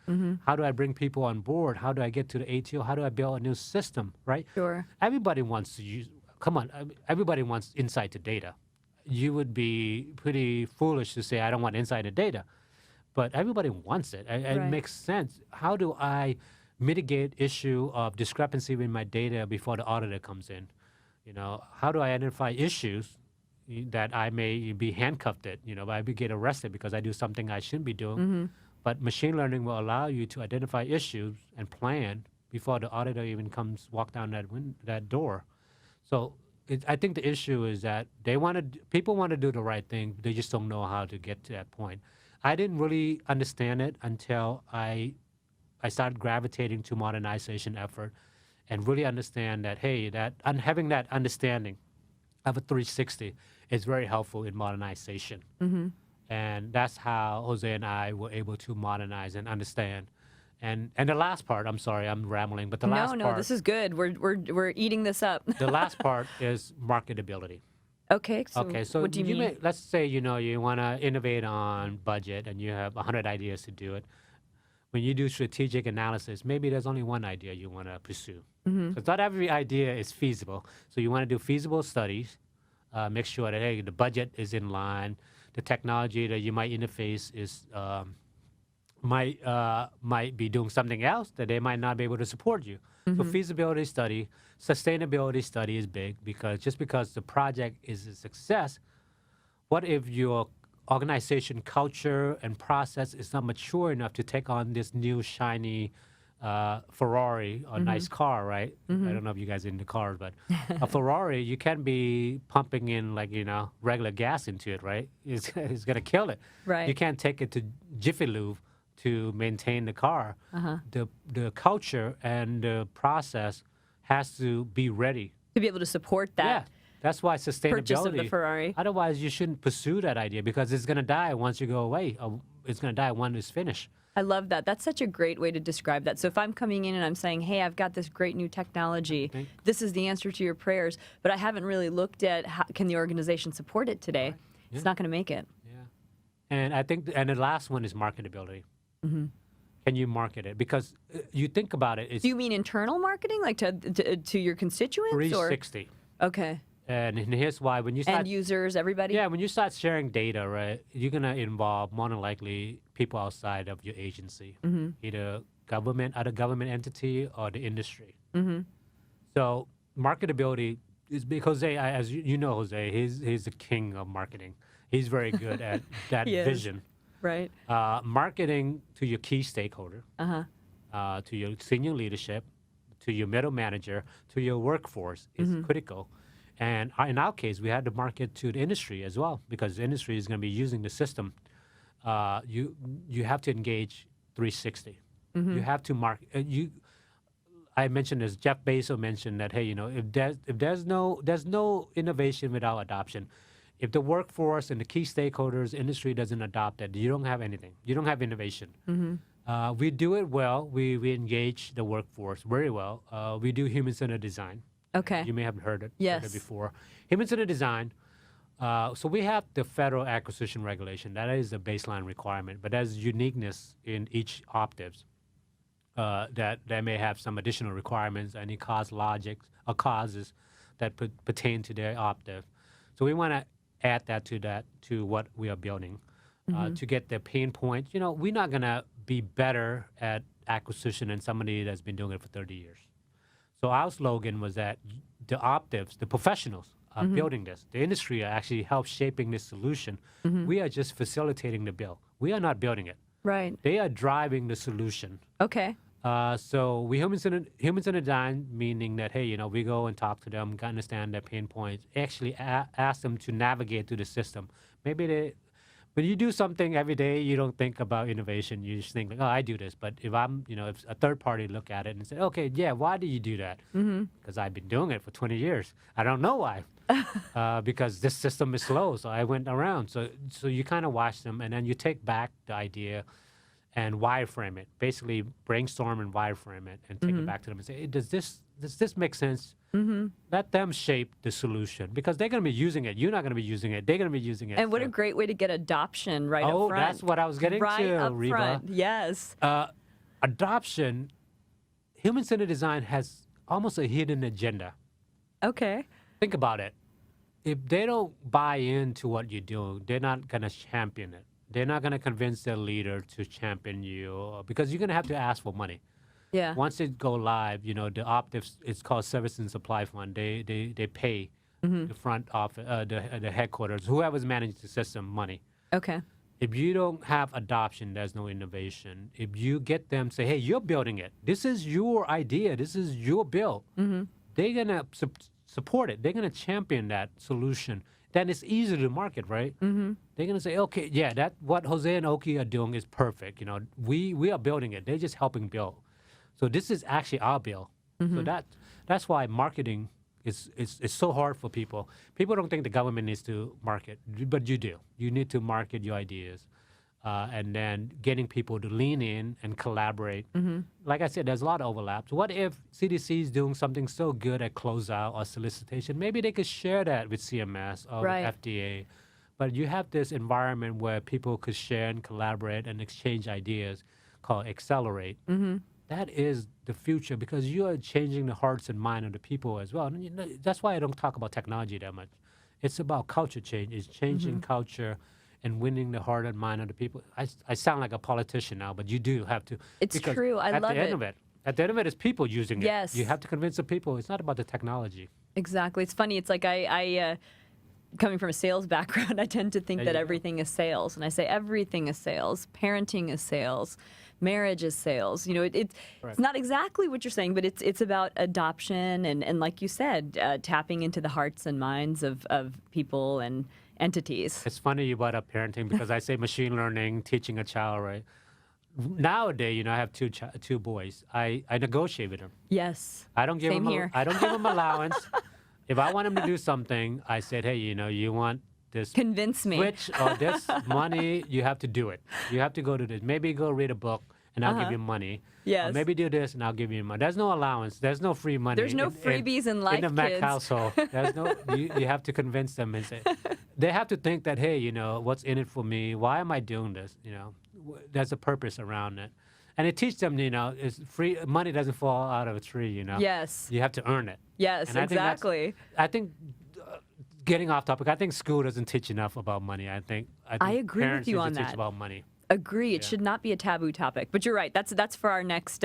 Speaker 2: How do I bring people on board? How do I get to the ATO? How do I build a new system, right?
Speaker 1: Sure.
Speaker 2: Everybody wants to use, everybody wants insight to data. You would be pretty foolish to say, I don't want insight to data. But everybody wants it. It
Speaker 1: Right.
Speaker 2: makes sense. How do I mitigate issue of discrepancy in my data before the auditor comes in? How do I identify issues that I may be handcuffed at? I may get arrested because I do something I shouldn't be doing. But machine learning will allow you to identify issues and plan before the auditor even walk down that door. So I think the issue is that people want to do the right thing. They just don't know how to get to that point. I didn't really understand it until I started gravitating to modernization effort and really understand that, hey, having that understanding of a 360 is very helpful in modernization. And that's how Jose and I were able to modernize and understand. And the last part, I'm sorry, I'm rambling, but the last part.
Speaker 1: No, this is good. We're eating this up.
Speaker 2: The last part is marketability.
Speaker 1: Okay, so what do you mean?
Speaker 2: Let's say, you want to innovate on budget and you have 100 ideas to do it. When you do strategic analysis, maybe there's only one idea you want to pursue. Because not every idea is feasible. So you want to do feasible studies, make sure that, hey, the budget is in line, the technology that you might interface is might be doing something else that they might not be able to support you. So feasibility study, sustainability study is big, because just because the project is a success, what if your organization culture and process is not mature enough to take on this new shiny Ferrari or nice car, right? I don't know if you guys are into cars, but a Ferrari, you can't be pumping in regular gas into it, right? It's going to kill it.
Speaker 1: Right.
Speaker 2: You can't take it to Jiffy Lube to maintain the car. The culture and the process has to be ready
Speaker 1: To be able to support that.
Speaker 2: Yeah, that's why sustainability.
Speaker 1: Purchase of the Ferrari.
Speaker 2: Otherwise, you shouldn't pursue that idea, because it's going to die once you go away. It's going to die when it's finished.
Speaker 1: I love that. That's such a great way to describe that. So if I'm coming in and I'm saying, hey, I've got this great new technology, this is the answer to your prayers, but I haven't really looked at how can the organization support it today,
Speaker 2: Right. Yeah.
Speaker 1: it's not going to make it.
Speaker 2: Yeah, and I think, and the last one is marketability. Can you market it? Because you think about it, it's
Speaker 1: Do you mean internal marketing, like to your constituents?
Speaker 2: 360.
Speaker 1: Or? Okay.
Speaker 2: And here's why: when you start
Speaker 1: End users, everybody?
Speaker 2: Yeah, when you start sharing data, right, you're going to involve more than likely people outside of your agency, either other government entity, or the industry. So marketability is because as you know, Jose, he's the king of marketing. He's very good at that vision.
Speaker 1: Right.
Speaker 2: Marketing to your key stakeholder, to your senior leadership, to your middle manager, to your workforce is critical. And in our case, we had to market to the industry as well, because the industry is going to be using the system. You have to engage 360. You have to market. I mentioned this. Jeff Bezos mentioned that, hey, if there's no innovation without adoption. if the workforce and the key stakeholders, industry doesn't adopt it, you don't have anything. You don't have innovation. We do it well. We engage the workforce very well. We do human-centered design.
Speaker 1: Okay.
Speaker 2: You may have heard it
Speaker 1: Yes.
Speaker 2: before. Human-centered design. So we have the federal acquisition regulation. That is the baseline requirement, but there's uniqueness in each optives that may have some additional requirements, any cause logics or causes that pertain to their optive. So we want to add that to what we are building to get the pain point. You know, we're not going to be better at acquisition than somebody that's been doing it for 30 years. So our slogan was that the optives, the professionals, are building this. The industry actually helps shaping this solution. We are just facilitating the build. We are not building it.
Speaker 1: Right.
Speaker 2: They are driving the solution.
Speaker 1: Okay.
Speaker 2: So we human-centered design, meaning that, hey, you know, we go and talk to them, understand their pain points, actually ask them to navigate through the system. Maybe when you do something every day, you don't think about innovation. You just think, like, oh, I do this. But if if a third party look at it and say, okay, yeah, why do you do that? Because I've been doing it for 20 years. I don't know why. Because this system is slow. So I went around. So you kind of watch them, and then you take back the idea and wireframe it. Basically, brainstorm and wireframe it, and take it back to them and say, hey, does this make sense? Let them shape the solution, because they're going to be using it. You're not going to be using it. They're going to be using it.
Speaker 1: And what a great way to get adoption up front.
Speaker 2: Oh, that's what I was getting
Speaker 1: right
Speaker 2: to,
Speaker 1: up
Speaker 2: Reeba.
Speaker 1: front. Yes.
Speaker 2: Adoption, human-centered design has almost a hidden agenda.
Speaker 1: Okay.
Speaker 2: Think about it. If they don't buy into what you're doing, they're not going to champion it. They're not going to convince their leader to champion you, because you're going to have to ask for money.
Speaker 1: Yeah.
Speaker 2: Once it go live, you know, the optives, it's called Service and Supply Fund. They pay the front office, the headquarters, whoever's managing the system, money.
Speaker 1: Okay.
Speaker 2: If you don't have adoption, there's no innovation. If you get them say, hey, you're building it. This is your idea. This is your build. They're going to support it. They're going to champion that solution. Then it's easy to market, right? They're going to say, okay, yeah, that what Jose and Oki are doing is perfect. You know, we are building it. They're just helping build. So this is actually our bill. So that's why marketing is so hard for people. People don't think the government needs to market, but you do. You need to market your ideas, and then getting people to lean in and collaborate. Like I said, there's a lot of overlaps. What if CDC is doing something so good at closeout or solicitation? Maybe they could share that with CMS or with FDA. But you have this environment where people could share and collaborate and exchange ideas called Accelerate. That is the future, because you are changing the hearts and mind of the people as well. And, you know, that's why I don't talk about technology that much. It's about culture change. It's changing culture and winning the heart and mind of the people. I sound like a politician now, but you do have to.
Speaker 1: It's true. I love it.
Speaker 2: At the end of it is people using it.
Speaker 1: Yes.
Speaker 2: You have to convince the people. It's not about the technology.
Speaker 1: Exactly. It's funny. It's like I coming from a sales background, I tend to think that everything is sales. And I say everything is sales. Parenting is sales. Marriage is sales. You know, it's not exactly what you're saying, but it's about adoption and like you said, tapping into the hearts and minds of people and entities.
Speaker 2: It's funny you brought up parenting, because I say machine learning, teaching a child, right? Nowadays, you know, I have two boys. I negotiate with them.
Speaker 1: Yes.
Speaker 2: I don't give
Speaker 1: Same
Speaker 2: them
Speaker 1: here.
Speaker 2: I don't give them allowance. If I want them to do something, I said, hey, you know, you want this
Speaker 1: Convince me.
Speaker 2: switch or this money, you have to do it. You have to go to this. Maybe go read a book and I'll give you money.
Speaker 1: Yes.
Speaker 2: Or maybe do this and I'll give you money. There's no allowance. There's no free money.
Speaker 1: There's no freebies in life,
Speaker 2: in the Mac
Speaker 1: kids.
Speaker 2: household. There's no. You have to convince them and say, they have to think that, hey, you know, what's in it for me? Why am I doing this? You know, there's a purpose around it. And it teaches them, you know, it's free. Money doesn't fall out of a tree, you know.
Speaker 1: Yes.
Speaker 2: You have to earn it.
Speaker 1: Yes,
Speaker 2: And
Speaker 1: exactly.
Speaker 2: I think getting off topic, I think school doesn't teach enough about money. I think
Speaker 1: I agree with
Speaker 2: parents
Speaker 1: you
Speaker 2: need
Speaker 1: on
Speaker 2: to teach
Speaker 1: that.
Speaker 2: about money.
Speaker 1: Agree. It should not be a taboo topic. But you're right. That's for our next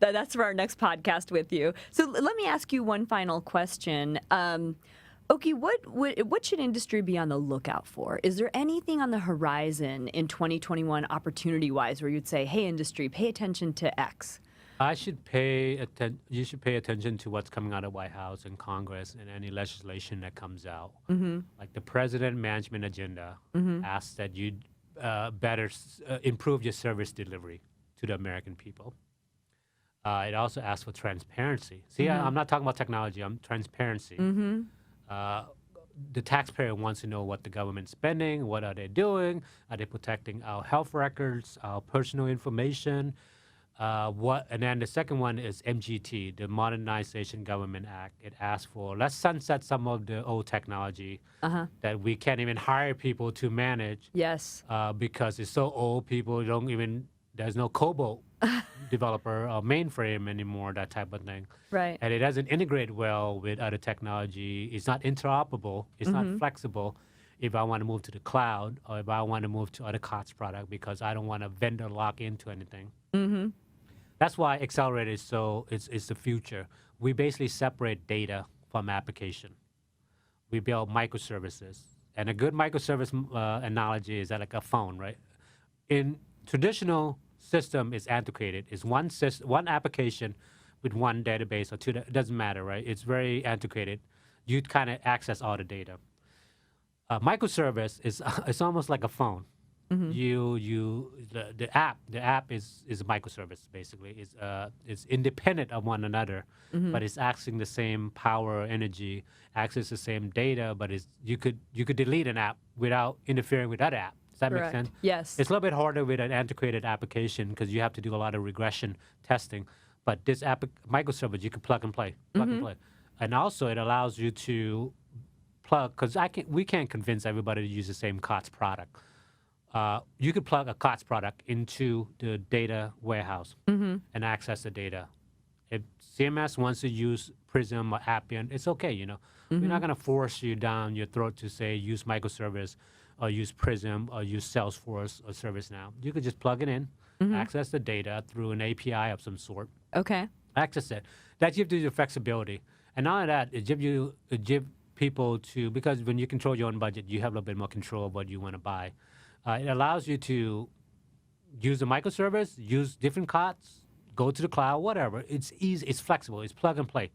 Speaker 1: that's for our next podcast with you. So let me ask you one final question. Oki, what should industry be on the lookout for? Is there anything on the horizon in 2021 opportunity-wise where you'd say, hey, industry, pay attention to X?
Speaker 2: You should pay attention to what's coming out of White House and Congress and any legislation that comes out. Like the President Management Agenda asks that you better improve your service delivery to the American people. It also asks for transparency. See, I'm not talking about technology. I'm transparency. the taxpayer wants to know what the government's spending, what are they doing, are they protecting our health records, our personal information, and then the second one is MGT, the Modernization Government Act. It asks for, let's sunset some of the old technology that we can't even hire people to manage.
Speaker 1: Yes.
Speaker 2: Because it's so old, people don't even, there's no COBOL developer or mainframe anymore, that type of thing.
Speaker 1: Right.
Speaker 2: And it doesn't integrate well with other technology. It's not interoperable. It's not flexible if I want to move to the cloud or if I want to move to other COTS product because I don't want to vendor lock into anything. That's why Accelerator is it's the future. We basically separate data from application. We build microservices. And a good microservice analogy is that like a phone, right? In traditional system is antiquated. It's one application with one database or two. It doesn't matter, right? It's very antiquated. You kind of access all the data. Microservice is it's almost like a phone. The app is a microservice basically. It's independent of one another, but it's accessing the same power or energy, access the same data, but you could delete an app without interfering with other app. Does that make sense?
Speaker 1: Yes.
Speaker 2: It's a little bit harder with an antiquated application because you have to do a lot of regression testing. But this microservice, you can plug and play, and also it allows you to plug because we can't convince everybody to use the same COTS product. You could plug a COTS product into the data warehouse and access the data. If CMS wants to use Prism or Appian, it's okay. We're not going to force you down your throat to say use microservice or use Prism or use Salesforce or ServiceNow. You could just plug it in, access the data through an API of some sort.
Speaker 1: Okay.
Speaker 2: Access it. That gives you the flexibility. And not only that, it gives people because when you control your own budget, you have a little bit more control of what you want to buy. It allows you to use a microservice, use different COTS, go to the cloud, whatever. It's easy, it's flexible, it's plug and play.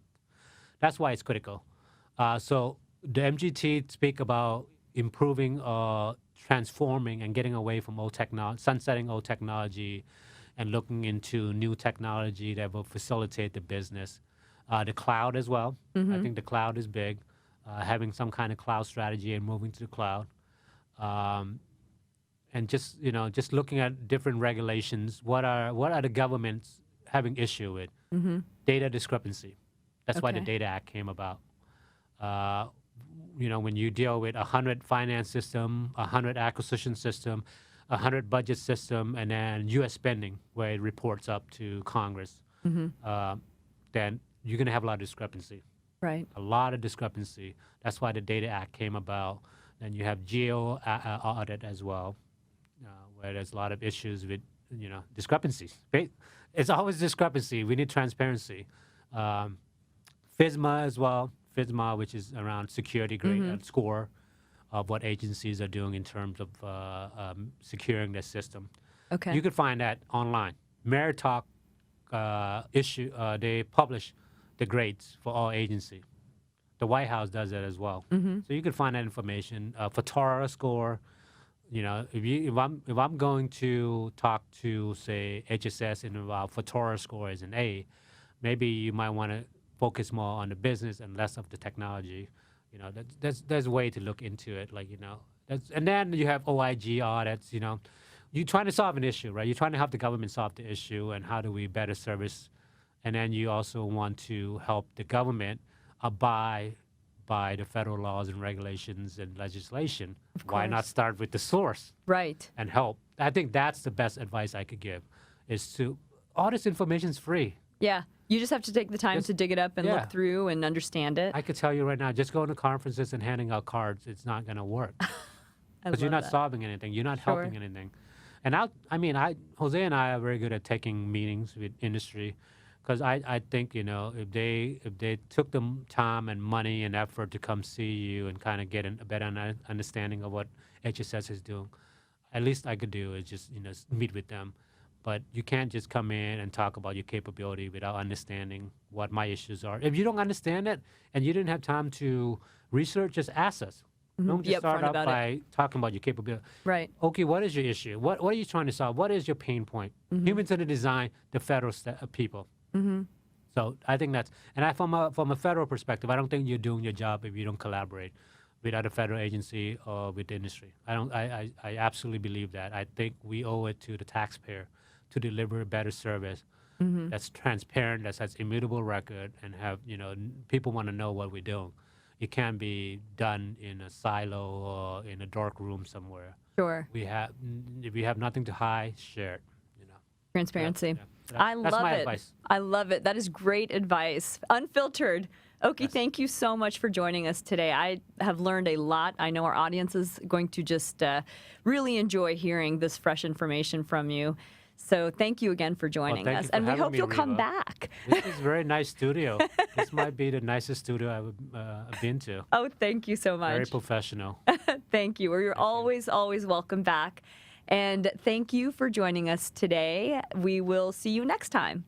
Speaker 2: That's why it's critical. So the MGT speak about improving, transforming, and getting away from old technology, sunsetting old technology, and looking into new technology that will facilitate the business. The cloud as well. I think the cloud is big. Having some kind of cloud strategy and moving to the cloud. And just looking at different regulations, what are the governments having issue with? Data discrepancy. That's why the Data Act came about. When you deal with 100 finance system, 100 acquisition system, 100 budget system, and then U.S. spending, where it reports up to Congress, then you're going to have a lot of discrepancy.
Speaker 1: Right.
Speaker 2: A lot of discrepancy. That's why the Data Act came about. And you have geo audit as well, where there's a lot of issues with, discrepancies. It's always discrepancy. We need transparency. FISMA as well. FISMA, which is around security grade score of what agencies are doing in terms of securing their system.
Speaker 1: Okay.
Speaker 2: You could find that online. Meritalk they publish the grades for all agencies. The White House does that as well. So you could find that information. FATARA score. If I'm going to talk to, say, HSS and FATARA score is an A, maybe you might want to focus more on the business and less of the technology. There's a way to look into it. And then you have OIG audits. You're trying to solve an issue, right? You're trying to help the government solve the issue, and how do we better service? And then you also want to help the government abide by the federal laws and regulations and legislation. Why not start with the source?
Speaker 1: Right.
Speaker 2: And help? I think that's the best advice I could give, is all this information is free.
Speaker 1: Yeah. You just have to take the time to dig it up and look through and understand it.
Speaker 2: I could tell you right now, just going to conferences and handing out cards, it's not going to work. Because you're not solving anything. You're not helping anything. And Jose and I are very good at taking meetings with industry. Because I think, if they took the time and money and effort to come see you and kind of get a better understanding of what HSS is doing, at least I could do is just, meet with them. But you can't just come in and talk about your capability without understanding what my issues are. If you don't understand it and you didn't have time to research, just ask us. Don't just start out by talking about your capability.
Speaker 1: Right.
Speaker 2: Okay, what is your issue? What are you trying to solve? What is your pain point? Human-centered design, the federal people. So I think from a federal perspective, I don't think you're doing your job if you don't collaborate with other federal agency or with the industry. I absolutely believe that. I think we owe it to the taxpayer to deliver a better service that's transparent, that has immutable record, and have, people want to know what we're doing. It can't be done in a silo or in a dark room somewhere.
Speaker 1: Sure.
Speaker 2: If we have nothing to hide, share it.
Speaker 1: Transparency.
Speaker 2: That's
Speaker 1: love
Speaker 2: my
Speaker 1: it.
Speaker 2: advice.
Speaker 1: I love it. That is great advice. Unfiltered. Oki, thank you so much for joining us today. I have learned a lot. I know our audience is going to just really enjoy hearing this fresh information from you. So thank you again for joining us. And we hope you'll come back.
Speaker 2: This is a very nice studio. This might be the nicest studio I've been to.
Speaker 1: Oh, thank you so much.
Speaker 2: Very professional.
Speaker 1: Thank you. Well, you're always welcome back. And thank you for joining us today. We will see you next time.